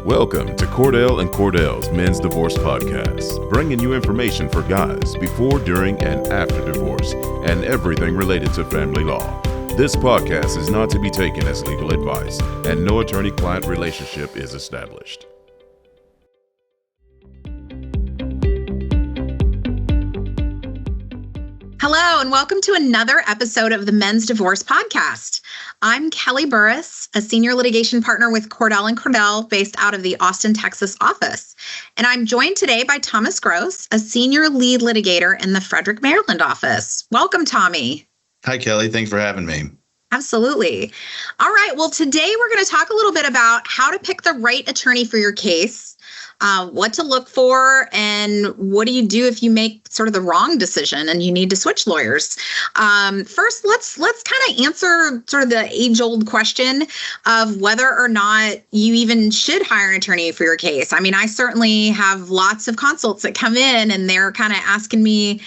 Welcome to Cordell Cordell's Men's Divorce Podcast, bringing you information for guys before, during, and after divorce, and everything related to family law. This podcast is not to be taken as legal advice, and no attorney-client relationship is established. Hello, and welcome to another episode of the Men's Divorce Podcast. I'm Kelly Burris, a senior litigation partner with Cordell Cordell based out of the Austin, Texas office. And I'm joined today by Thomas Gross, a senior lead litigator in the Frederick, Maryland office. Welcome, Tommy. Hi, Kelly. Thanks for having me. Absolutely. All right. Well, today we're going to talk a little bit about how to pick the right attorney for your case, what to look for, and what do you do if you make sort of the wrong decision and you need to switch lawyers. First, let's kind of answer sort of the age-old question of whether or not you even should hire an attorney for your case. I mean, I certainly have lots of consults that come in and they're kind of asking me,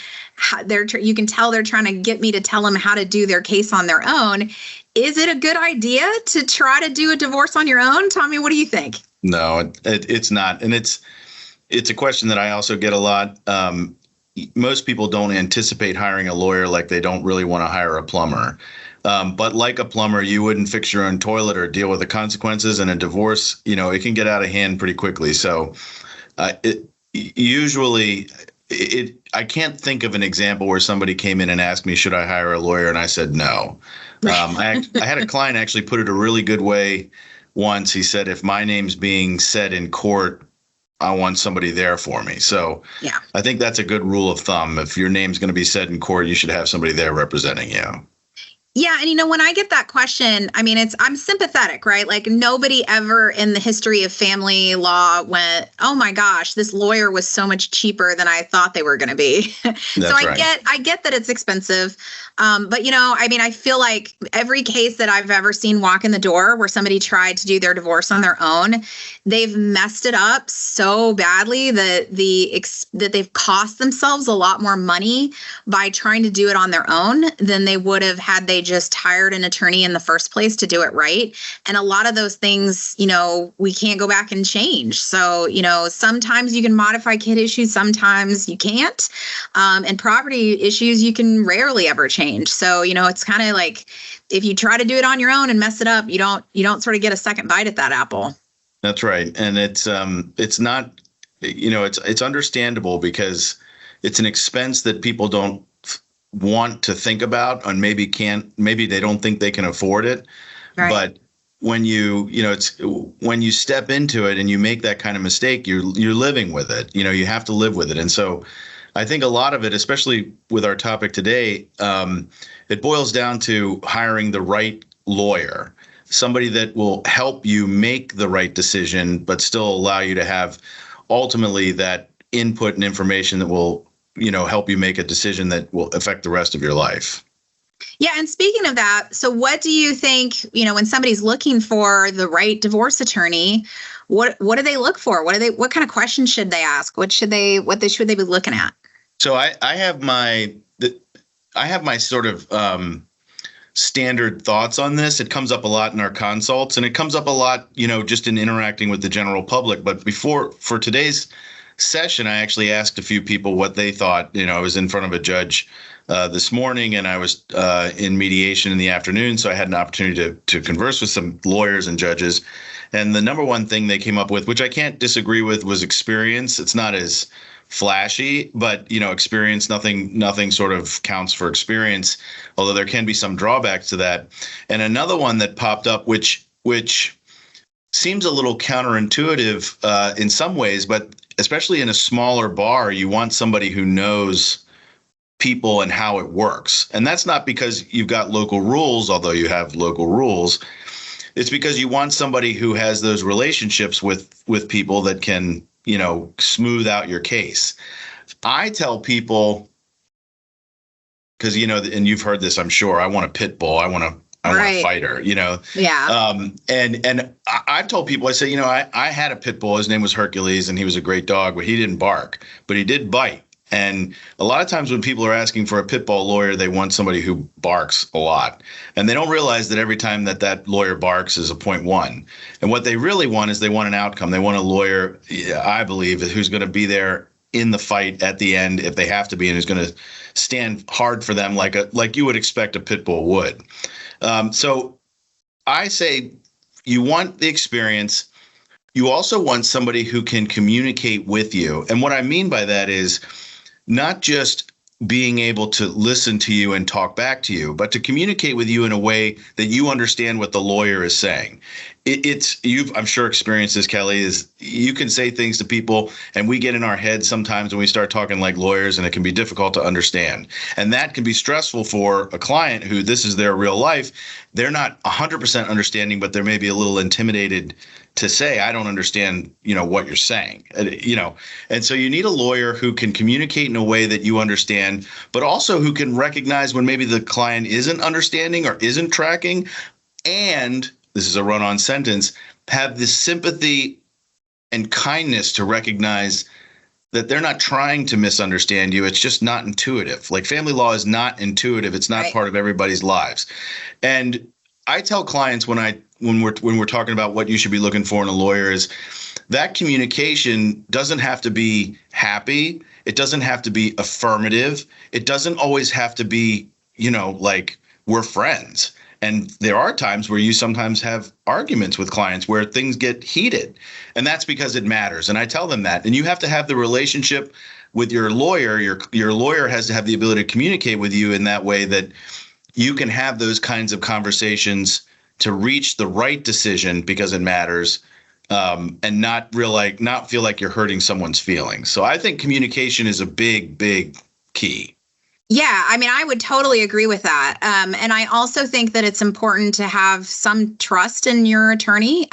you can tell they're trying to get me to tell them how to do their case on their own. Is it a good idea to try to do a divorce on your own? Tommy, what do you think? No, it's not. And it's a question that I also get a lot. Most people don't anticipate hiring a lawyer like they don't really want to hire a plumber. But like a plumber, you wouldn't fix your own toilet or deal with the consequences. And a divorce, it can get out of hand pretty quickly. So I can't think of an example where somebody came in and asked me, should I hire a lawyer? And I said no. I had a client actually put it a really good way once. He said, if my name's being said in court, I want somebody there for me. So yeah, I think that's a good rule of thumb. If your name's going to be said in court, you should have somebody there representing you. Yeah. And, when I get that question, I mean, I'm sympathetic, right? Like nobody ever in the history of family law went, oh my gosh, this lawyer was so much cheaper than I thought they were going to be. So I get that it's expensive. But, I feel like every case that I've ever seen walk in the door where somebody tried to do their divorce on their own, they've messed it up so badly that that they've cost themselves a lot more money by trying to do it on their own than they would have had they just hired an attorney in the first place to do it right. And a lot of those things, we can't go back and change. So, sometimes you can modify kid issues, sometimes you can't. And property issues, you can rarely ever change. So, it's kind of like if you try to do it on your own and mess it up, you don't sort of get a second bite at that apple. That's right. And it's not, it's understandable because it's an expense that people don't want to think about and maybe they don't think they can afford it. Right. But when when you step into it and you make that kind of mistake, you're living with it. You have to live with it. And so I think a lot of it, especially with our topic today, it boils down to hiring the right lawyer, somebody that will help you make the right decision, but still allow you to have ultimately that input and information that will, help you make a decision that will affect the rest of your life. Yeah. And speaking of that, so what do you think, when somebody's looking for the right divorce attorney, what do they look for? What kind of questions should they ask? What should they be looking at? So I have my sort of standard thoughts on this. It comes up a lot in our consults and it comes up a lot, just in interacting with the general public. But for today's session, I actually asked a few people what they thought. I was in front of a judge this morning and I was in mediation in the afternoon. So I had an opportunity to converse with some lawyers and judges. And the number one thing they came up with, which I can't disagree with, was experience. It's not as flashy, but experience, nothing sort of counts for experience, although there can be some drawbacks to that. And another one that popped up, which seems a little counterintuitive in some ways, but especially in a smaller bar, you want somebody who knows people and how it works. And that's not because you've got local rules, although you have local rules. It's because you want somebody who has those relationships with people that can, smooth out your case. I tell people, because, and you've heard this, I'm sure, I want a pit bull. I want a fighter, Yeah. And I've told people, I say, I had a pit bull. His name was Hercules and he was a great dog, but he didn't bark, but he did bite. And a lot of times when people are asking for a pit bull lawyer, they want somebody who barks a lot. And they don't realize that every time that lawyer barks is a 0.1. And what they really want is they want an outcome. They want a lawyer, I believe, who's going to be there in the fight at the end if they have to be, and who's going to stand hard for them like you would expect a pit bull would. So I say you want the experience. You also want somebody who can communicate with you. And what I mean by that is not just being able to listen to you and talk back to you, but to communicate with you in a way that you understand what the lawyer is saying. You've, I'm sure, experienced this, Kelly, is you can say things to people and we get in our heads sometimes when we start talking like lawyers, and it can be difficult to understand. And that can be stressful for a client who this is their real life. They're not 100% understanding, but they're maybe a little intimidated to say, I don't understand, what you're saying, and so you need a lawyer who can communicate in a way that you understand, but also who can recognize when maybe the client isn't understanding or isn't tracking. And this is a run-on sentence, have the sympathy and kindness to recognize that they're not trying to misunderstand you. It's just not intuitive. Like, family law is not intuitive. It's not part of everybody's lives. And I tell clients when we're talking about what you should be looking for in a lawyer is that communication doesn't have to be happy. It doesn't have to be affirmative. It doesn't always have to be, like we're friends. And there are times where you sometimes have arguments with clients where things get heated, and that's because it matters. And I tell them that. And you have to have the relationship with your lawyer. Your lawyer has to have the ability to communicate with you in that way that you can have those kinds of conversations to reach the right decision because it matters, and not feel like you're hurting someone's feelings. So I think communication is a big, big key. Yeah, I mean, I would totally agree with that. And I also think that it's important to have some trust in your attorney,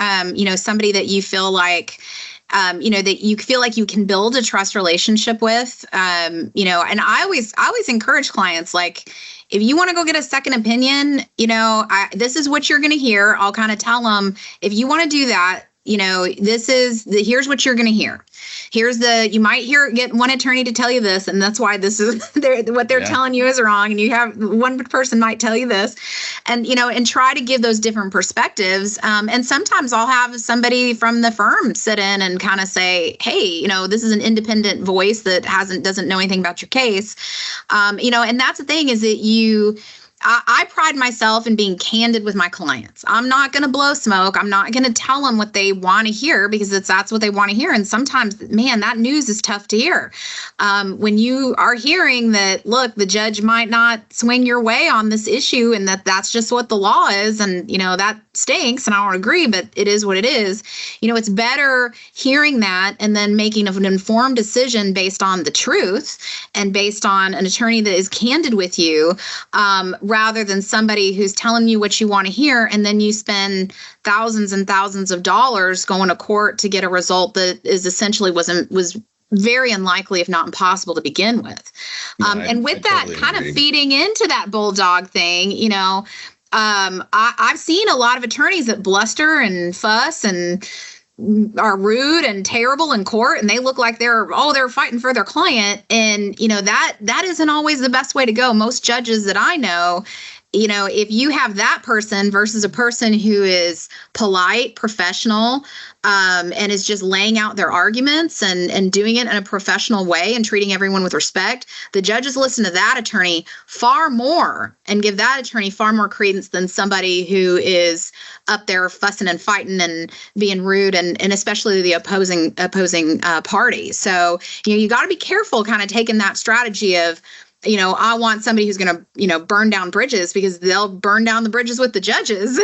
somebody that you feel like, that you feel like you can build a trust relationship with, and I always encourage clients, like, if you want to go get a second opinion, this is what you're going to hear. I'll kind of tell them, if you want to do that, here's what you're going to hear. You might get one attorney to tell you this, and that's why this is what they're telling you is wrong. And you have one person might tell you this, and try to give those different perspectives. And sometimes I'll have somebody from the firm sit in and kind of say, hey, this is an independent voice that doesn't know anything about your case. And that's the thing, is that I pride myself in being candid with my clients. I'm not going to blow smoke. I'm not going to tell them what they want to hear because that's what they want to hear. And sometimes, man, that news is tough to hear. When you are hearing that, look, the judge might not swing your way on this issue, and that's just what the law is. And, that stinks, and I don't agree, but it is what it is. It's better hearing that and then making an informed decision based on the truth and based on an attorney that is candid with you, rather than somebody who's telling you what you want to hear, and then you spend thousands and thousands of dollars going to court to get a result that was very unlikely, if not impossible, to begin with. And with that totally kind agree. Of feeding into that bulldog thing, I've seen a lot of attorneys that bluster and fuss and are rude and terrible in court, and they look like they're fighting for their client. And, that isn't always the best way to go. Most judges that I know, if you have that person versus a person who is polite, professional, and is just laying out their arguments and doing it in a professional way and treating everyone with respect, the judges listen to that attorney far more and give that attorney far more credence than somebody who is up there fussing and fighting and being rude, and especially the opposing party. So, you got to be careful kind of taking that strategy of, I want somebody who's going to, burn down bridges, because they'll burn down the bridges with the judges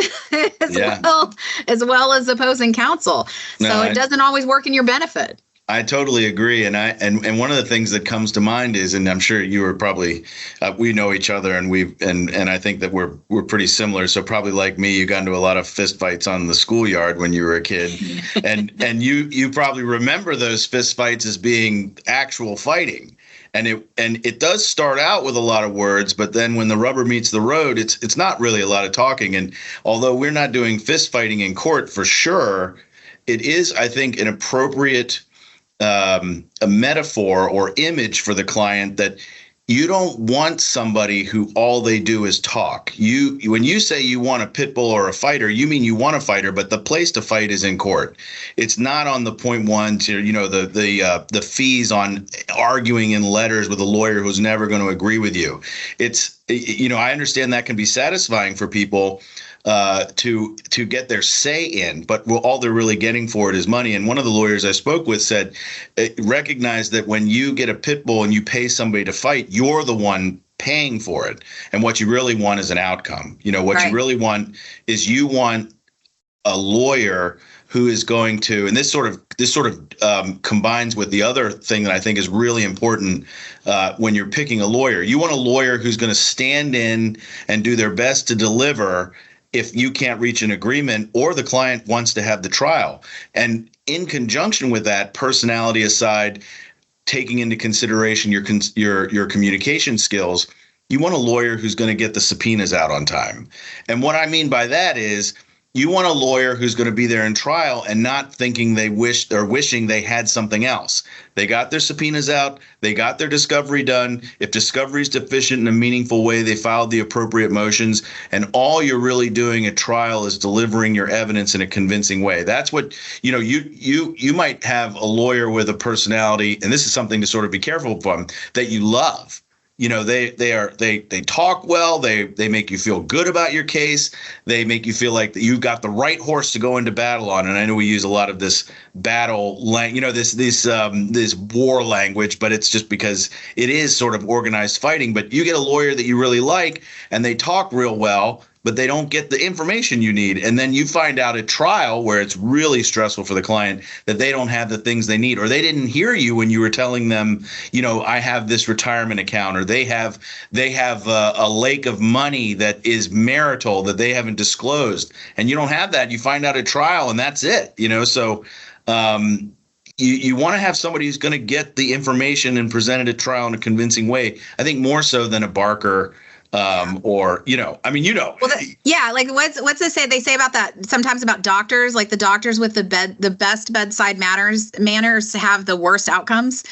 as well as opposing counsel. So it doesn't always work in your benefit. I totally agree. And one of the things that comes to mind is, and I'm sure you were probably, we know each other, and I think that we're pretty similar. So probably like me, you got into a lot of fist fights on the schoolyard when you were a kid, and you probably remember those fist fights as being actual fighting. And it does start out with a lot of words, but then when the rubber meets the road, it's not really a lot of talking. And although we're not doing fist fighting in court for sure, it is, I think, an appropriate a metaphor or image for the client that you don't want somebody who all they do is talk. When you say you want a pit bull or a fighter, you mean you want a fighter, but the place to fight is in court. It's not on the 0.1 to, the fees on arguing in letters with a lawyer who's never going to agree with you. It's, I understand that can be satisfying for people to get their say in, but all they're really getting for it is money. And one of the lawyers I spoke with said, recognize that when you get a pit bull and you pay somebody to fight, you're the one paying for it. And what you really want is an outcome. What you really want is you want a lawyer who is going to, and this sort of combines with the other thing that I think is really important when you're picking a lawyer. You want a lawyer who's going to stand in and do their best to deliver if you can't reach an agreement or the client wants to have the trial. And in conjunction with that, personality aside, taking into consideration your communication skills, you want a lawyer who's going to get the subpoenas out on time. And what I mean by that is you want a lawyer who's going to be there in trial and not thinking wishing they had something else. They got their subpoenas out. They got their discovery done. If discovery is deficient in a meaningful way, they filed the appropriate motions. And all you're really doing at trial is delivering your evidence in a convincing way. That's what, you might have a lawyer with a personality, and this is something to sort of be careful from, that you love. They talk well. They make you feel good about your case. They make you feel like that you got the right horse to go into battle on. And I know we use a lot of this battle, this war language, but it's just because it is sort of organized fighting. But you get a lawyer that you really like, and they talk real well, but they don't get the information you need. And then you find out at trial, where it's really stressful for the client, that they don't have the things they need, or they didn't hear you when you were telling them, I have this retirement account, or they have a lake of money that is marital that they haven't disclosed, and you don't have that. You find out at trial, and that's it. So you want to have somebody who's going to get the information and present it at trial in a convincing way. I think more so than a barker. Well, like what's they say? They say about that sometimes about doctors, like the doctors with the best bedside manners have the worst outcomes.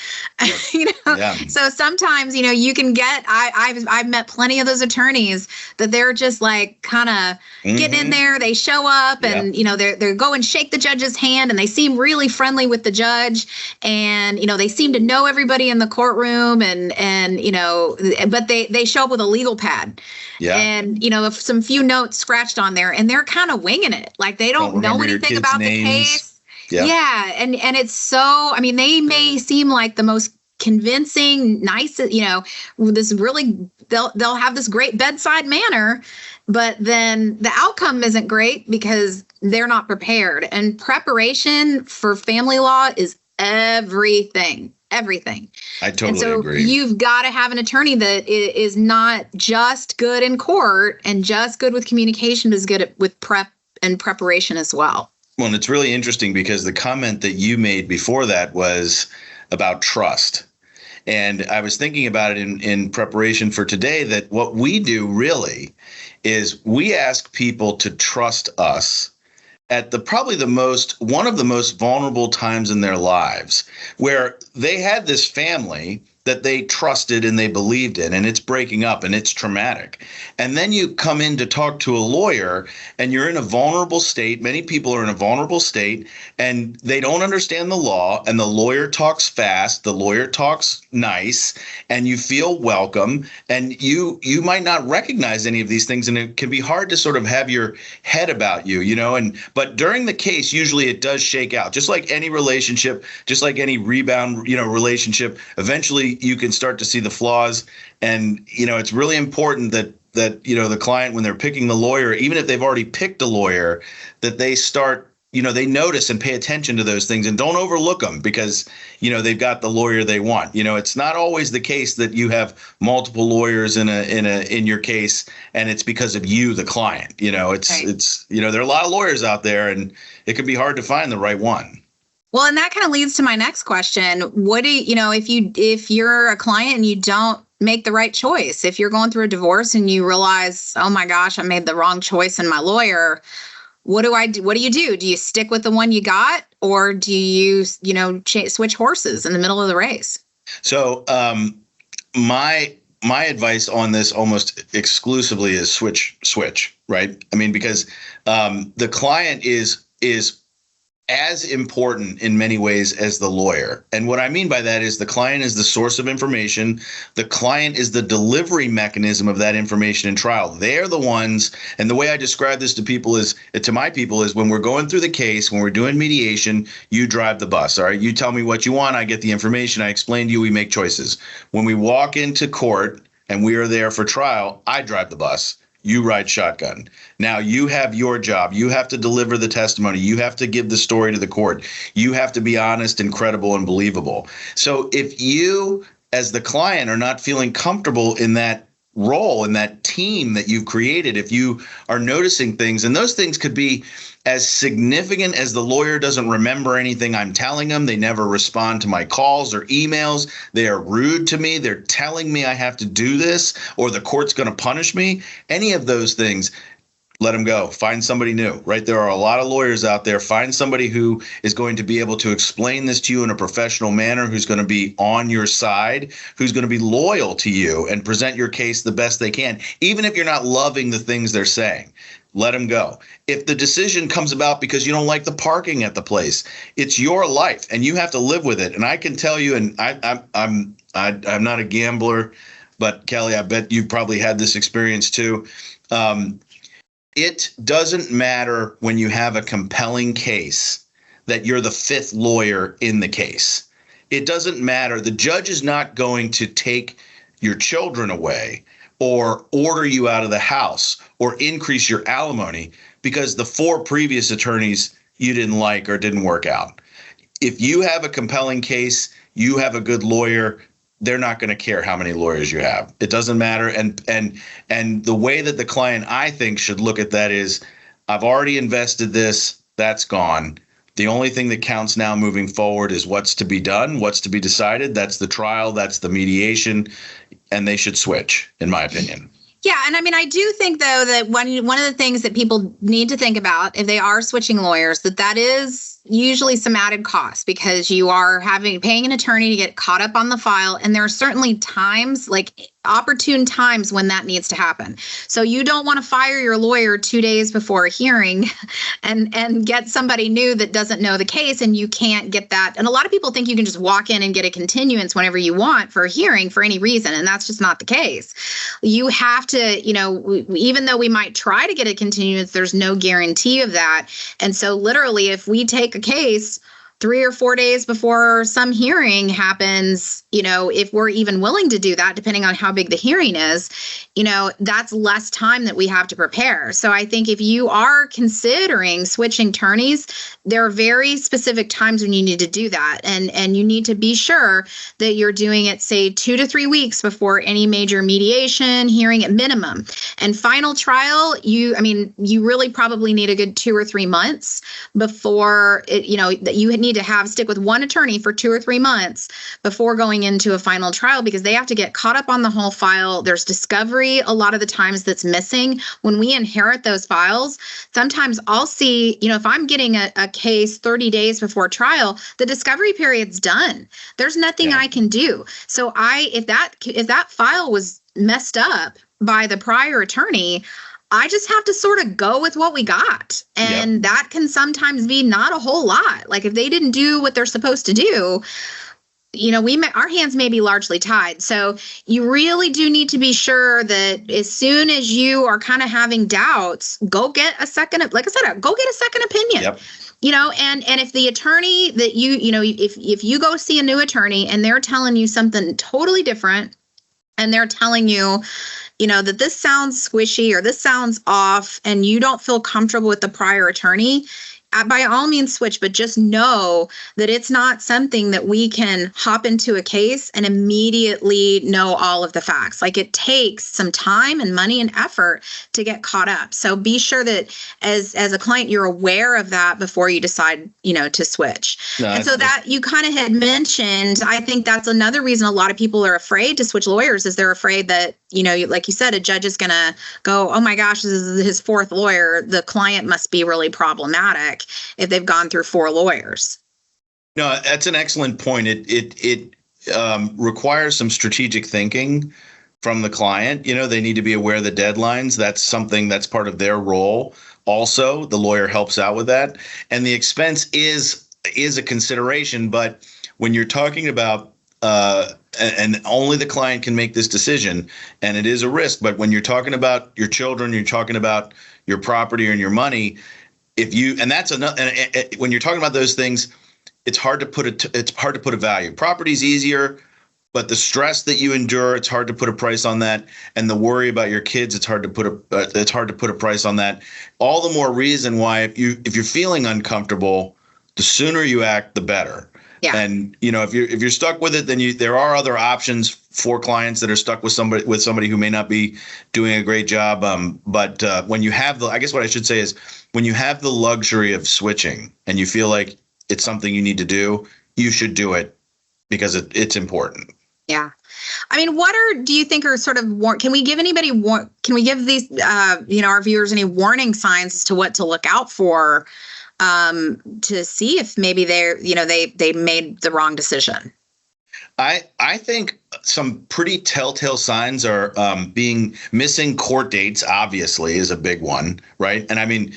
Yeah. So sometimes, you can get, I've met plenty of those attorneys that they're just like kind of getting in there. They show up and, they're go and shake the judge's hand, and they seem really friendly with the judge, and, they seem to know everybody in the courtroom, and but they show up with a legal pad. And, some few notes scratched on there, and they're kind of winging it. Like they don't know anything about the case. Yeah. And it's so, they may seem like the most convincing, nice, this really, they'll have this great bedside manner, but then the outcome isn't great because they're not prepared. And preparation for family law is everything. I totally agree. You've got to have an attorney that is not just good in court and just good with communication, but is good with prep and preparation as well. Well, and it's really interesting because the comment that you made before that was about trust. And I was thinking about it in preparation for today, that what we do really is we ask people to trust us at one of the most vulnerable times in their lives, where they had this family that they trusted and they believed in, and it's breaking up and it's traumatic. And then you come in to talk to a lawyer and you're in a vulnerable state. Many people are in a vulnerable state and they don't understand the law, and the lawyer talks fast, the lawyer talks nice, and you feel welcome, and you might not recognize any of these things, and it can be hard to sort of have your head about you, but during the case, usually it does shake out. Just like any relationship, just like any rebound, relationship, eventually you can start to see the flaws. And, it's really important that the client, when they're picking the lawyer, even if they've already picked a lawyer, that they start, they notice and pay attention to those things and don't overlook them because, they've got the lawyer they want. It's not always the case that you have multiple lawyers in your case, and it's because of you, the client. It's there are a lot of lawyers out there, and it can be hard to find the right one. Well, and that kind of leads to my next question. What do if you're a client and you don't make the right choice, if you're going through a divorce and you realize, oh my gosh, I made the wrong choice in my lawyer, what do I do? What do you do? Do you stick with the one you got, or do you, switch horses in the middle of the race? So my advice on this almost exclusively is switch, right? I mean, because the client is as important in many ways as the lawyer. And what I mean by that is the client is the source of information. The client is the delivery mechanism of that information in trial. They're the ones, and the way I describe this to my people is when we're going through the case, when we're doing mediation, you drive the bus, all right? You tell me what you want, I get the information, I explain to you, we make choices. When we walk into court and we are there for trial, I drive the bus. You ride shotgun. Now you have your job. You have to deliver the testimony. You have to give the story to the court. You have to be honest and credible and believable. So if you, as the client, are not feeling comfortable in that role, in that team that you've created, if you are noticing things, and those things could be as significant as the lawyer doesn't remember anything I'm telling them, they never respond to my calls or emails, they are rude to me, they're telling me I have to do this, or the court's going to punish me, any of those things, let them go. Find somebody new, right? There are a lot of lawyers out there. Find somebody who is going to be able to explain this to you in a professional manner, who's going to be on your side, who's going to be loyal to you and present your case the best they can, even if you're not loving the things they're saying. Let them go. If the decision comes about because you don't like the parking at the place, it's your life and you have to live with it. And I can tell you, and I'm not a gambler, but Kelly, I bet you've probably had this experience too. It doesn't matter when you have a compelling case that you're the fifth lawyer in the case. It doesn't matter. The judge is not going to take your children away or order you out of the house or increase your alimony because the 4 previous attorneys you didn't like or didn't work out. If you have a compelling case, you have a good lawyer, they're not going to care how many lawyers you have. It doesn't matter. And the way that the client, I think, should look at that is, I've already invested this, that's gone. The only thing that counts now moving forward is what's to be done, what's to be decided. That's the trial, that's the mediation, and they should switch, in my opinion. Yeah. And I mean, I do think, though, that one of the things that people need to think about if they are switching lawyers, that is usually some added cost, because you are paying an attorney to get caught up on the file. And there are certainly times, like opportune times, when that needs to happen. So you don't want to fire your lawyer 2 days before a hearing and get somebody new that doesn't know the case, and you can't get that. And a lot of people think you can just walk in and get a continuance whenever you want for a hearing for any reason. And that's just not the case. You have to, even though we might try to get a continuance, there's no guarantee of that. And so literally, if we take a case 3 or 4 days before some hearing happens, if we're even willing to do that, depending on how big the hearing is, that's less time that we have to prepare. So I think if you are considering switching attorneys, there are very specific times when you need to do that. And you need to be sure that you're doing it, say, 2 to 3 weeks before any major mediation hearing at minimum. And final trial, you really probably need a good 2 or 3 months before that you need to stick with one attorney for 2 or 3 months before going into a final trial, because they have to get caught up on the whole file. There's discovery a lot of the times that's missing. When we inherit those files, sometimes I'll see, if I'm getting a case 30 days before trial, the discovery period's done. There's nothing I can do. So if that file was messed up by the prior attorney, I just have to sort of go with what we got. And that can sometimes be not a whole lot. Like if they didn't do what they're supposed to do, our hands may be largely tied. So you really do need to be sure that as soon as you are kind of having doubts, go get a second, like I said, go get a second opinion. Yep. And if the attorney that if you go see a new attorney and they're telling you something totally different, and they're telling you, that this sounds squishy or this sounds off, and you don't feel comfortable with the prior attorney, by all means switch, but just know that it's not something that we can hop into a case and immediately know all of the facts. Like, it takes some time and money and effort to get caught up. So be sure that as a client, you're aware of that before you decide, to switch. No, and so that you kind of had mentioned, I think that's another reason a lot of people are afraid to switch lawyers, is they're afraid that, like you said, a judge is going to go, oh my gosh, this is his fourth lawyer. The client must be really problematic if they've gone through 4 lawyers. No, that's an excellent point. It requires some strategic thinking from the client. They need to be aware of the deadlines. That's something that's part of their role. Also, the lawyer helps out with that. And the expense is a consideration. But when you're talking about and only the client can make this decision, and it is a risk. But when you're talking about your children, you're talking about your property and your money. When you're talking about those things, it's hard to put a value. Property's easier, but the stress that you endure, it's hard to put a price on that. And the worry about your kids, it's hard to put a price on that. All the more reason why if you're feeling uncomfortable, the sooner you act, the better. Yeah. And if you're stuck with it, then there are other options for clients that are stuck with somebody who may not be doing a great job. But when you have I guess what I should say is, when you have the luxury of switching and you feel like it's something you need to do, you should do it because it's important. Yeah. I mean, do you think are sort of, can we give these, our viewers any warning signs as to what to look out for, to see if maybe they made the wrong decision? I think some pretty telltale signs are missing court dates, obviously, is a big one, right? And I mean,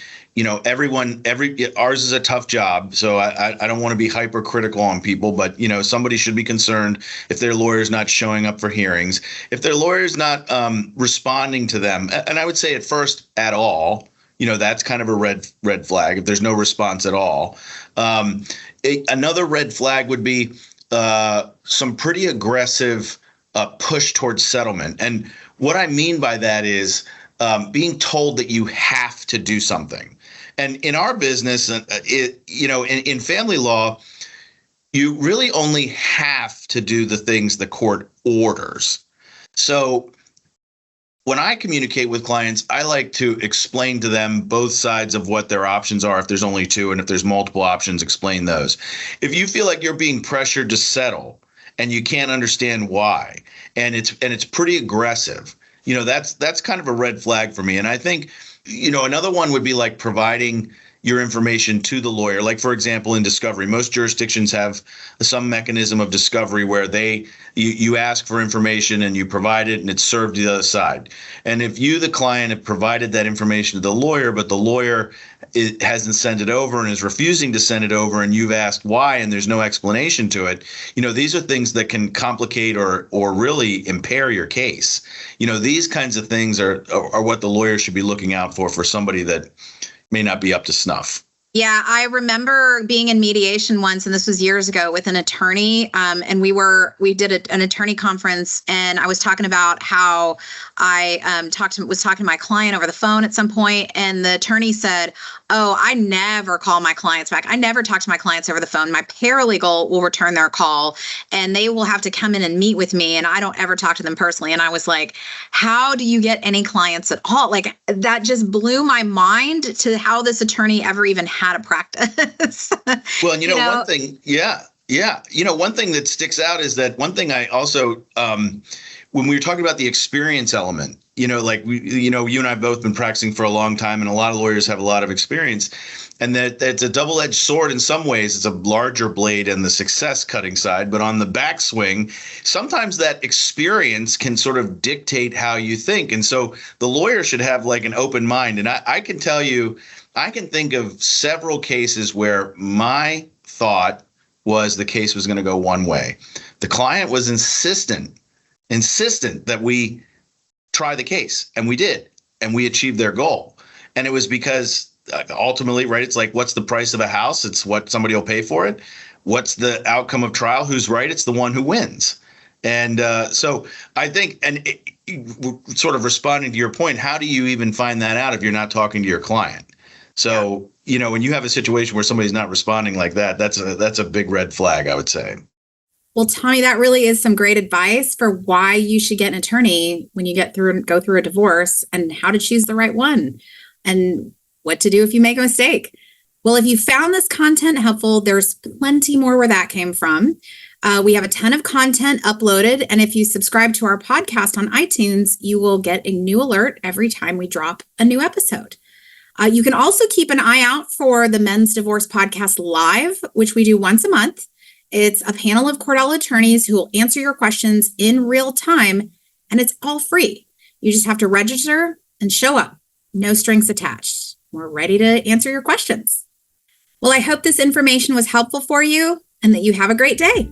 ours is a tough job, so I don't want to be hypercritical on people, but somebody should be concerned if their lawyer's not showing up for hearings, if their lawyer's not responding to them, and I would say at first at all. That's kind of a red flag if there's no response at all. Another red flag would be some pretty aggressive push towards settlement. And what I mean by that is being told that you have to do something. And in our business, in family law, you really only have to do the things the court orders. So when I communicate with clients, I like to explain to them both sides of what their options are. If there's only 2, and if there's multiple options, explain those. If you feel like you're being pressured to settle and you can't understand why, and it's pretty aggressive, that's kind of a red flag for me. And I think, another one would be like providing your information to the lawyer. Like, for example, in discovery, most jurisdictions have some mechanism of discovery where you ask for information and you provide it and it's served to the other side. And if you, the client, have provided that information to the lawyer, but the lawyer hasn't sent it over and is refusing to send it over, and you've asked why and there's no explanation to it, these are things that can complicate or really impair your case. These kinds of things are what the lawyer should be looking out for somebody that may not be up to snuff. Yeah, I remember being in mediation once, and this was years ago, with an attorney. And we did an attorney conference, and I was talking about how I was talking to my client over the phone at some point, and the attorney said, "Oh, I never call my clients back. I never talk to my clients over the phone. My paralegal will return their call, and they will have to come in and meet with me, and I don't ever talk to them personally." And I was like, "How do you get any clients at all?" Like, that just blew my mind to how this attorney ever even had a practice. Well, and one thing, one thing that sticks out is that one thing I also, when we were talking about the experience element, you and I have both been practicing for a long time, and a lot of lawyers have a lot of experience, and that's a double-edged sword in some ways. It's a larger blade in the success cutting side, but on the backswing, sometimes that experience can sort of dictate how you think. And so the lawyer should have like an open mind. And I can tell you, I can think of several cases where my thought was the case was going to go one way. The client was insistent that we try the case, and we did, and we achieved their goal. And it was because ultimately, right, it's like, what's the price of a house? It's what somebody will pay for it. What's the outcome of trial? Who's right? It's the one who wins. And so I think, sort of responding to your point, how do you even find that out if you're not talking to your client? So, when you have a situation where somebody's not responding like that, that's a big red flag, I would say. Well, Tommy, that really is some great advice for why you should get an attorney when you go through a divorce, and how to choose the right one, and what to do if you make a mistake. Well, if you found this content helpful, there's plenty more where that came from. We have a ton of content uploaded, and if you subscribe to our podcast on iTunes, you will get a new alert every time we drop a new episode. You can also keep an eye out for the Men's Divorce Podcast Live, which we do once a month. It's a panel of Cordell attorneys who will answer your questions in real time, and it's all free. You just have to register and show up. No strings attached. We're ready to answer your questions. Well, I hope this information was helpful for you and that you have a great day.